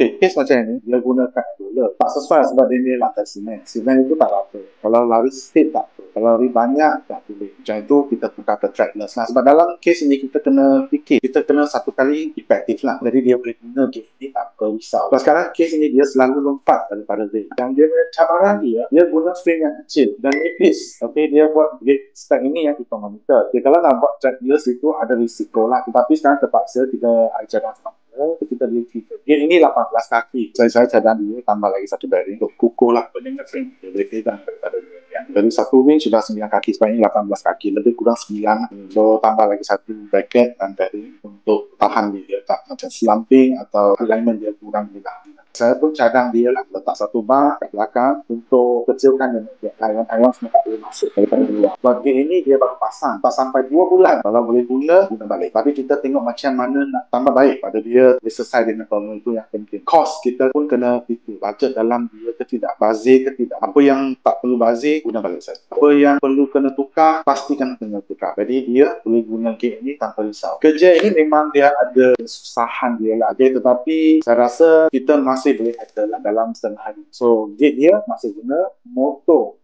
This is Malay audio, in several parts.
Okay, case macam ni, dia gunakan roller. Tak sesuai sebab dia lantai simen. Simen itu tak apa. Kalau lari speed tak apa. Kalau lari banyak, tak boleh. Macam itu, kita tukar ke trackless lah. Sebab dalam case ini, kita kena fikir. Kita kena satu kali efektif lah. Jadi, dia boleh guna game ini tanpa risau. Sebab sekarang, case ini, dia selalu lompat daripada ring. Dan dia punya cabaran dia guna frame yang kecil dan nipis. Okay, dia buat gate stack ini yang kita monitor. Okay, kalau nak buat trackless itu, ada risiko lah. Tetapi sekarang terpaksa kita ajarkan kita beli game ini 18 kaki. Saya cadang dia tambah lagi satu bearing untuk kukuh lah penyengah frame. Dia boleh pegang daripada dia. Dari satu wing sudah 9 kaki, sebab ini 18 kaki, lebih kurang 9. So tambah lagi satu bracket dan bearing untuk tahan dia tak macam slumping atau alignment dia kurang juga. Saya pun cadang dia lah, letak satu bar kat belakang untuk kecilkan dia. Iron semua tak boleh masuk daripada luar. Sebab game ini dia baru pasang. Tak sampai 2 bulan. Kalau boleh guna balik. Tapi kita tengok macam mana nak tambah baik pada dia selesai dengan problem itu yang penting. Cost kita pun kena fikir. Budget dalam dia ke tidak. Bazir ke tidak. Apa yang tak perlu bazir, guna balik saja. Apa yang perlu kena tukar, pastikan kena tukar. Jadi dia boleh guna game ini tanpa risau. Kerja ini memang dia ada kesusahan dia lah. Okay, tetapi saya rasa kita masih boleh handle lah dalam setengah hari. So, gate dia masih guna motor.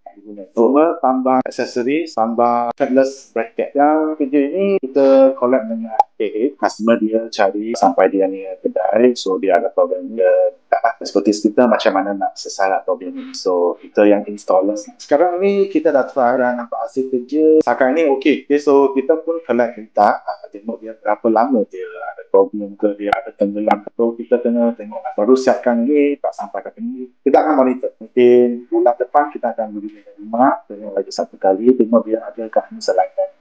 Cuma tambah aksesoris, tambah trackless bracket. Yang kerja ini kita collab dengan AA. Customer dia cari sampai dia ni kedai. So, dia ada problem dia. Seperti kita macam mana nak selesai problem ni. So, kita yang installers. Sekarang ni kita dah try nampak hasil kerja. Sekarang ni okey. Okay, so, kita pun collab minta. Tengok dia berapa lama dia ada problem ke, dia ada tenggelam. So, kita kena tengok. Baru siapkan ni, tak sampai ke ni. Kita akan monitor. Mungkin bulan depan kita akan beri rumah. Tengok lagi satu kali. Tengok dia ada kat selaikan.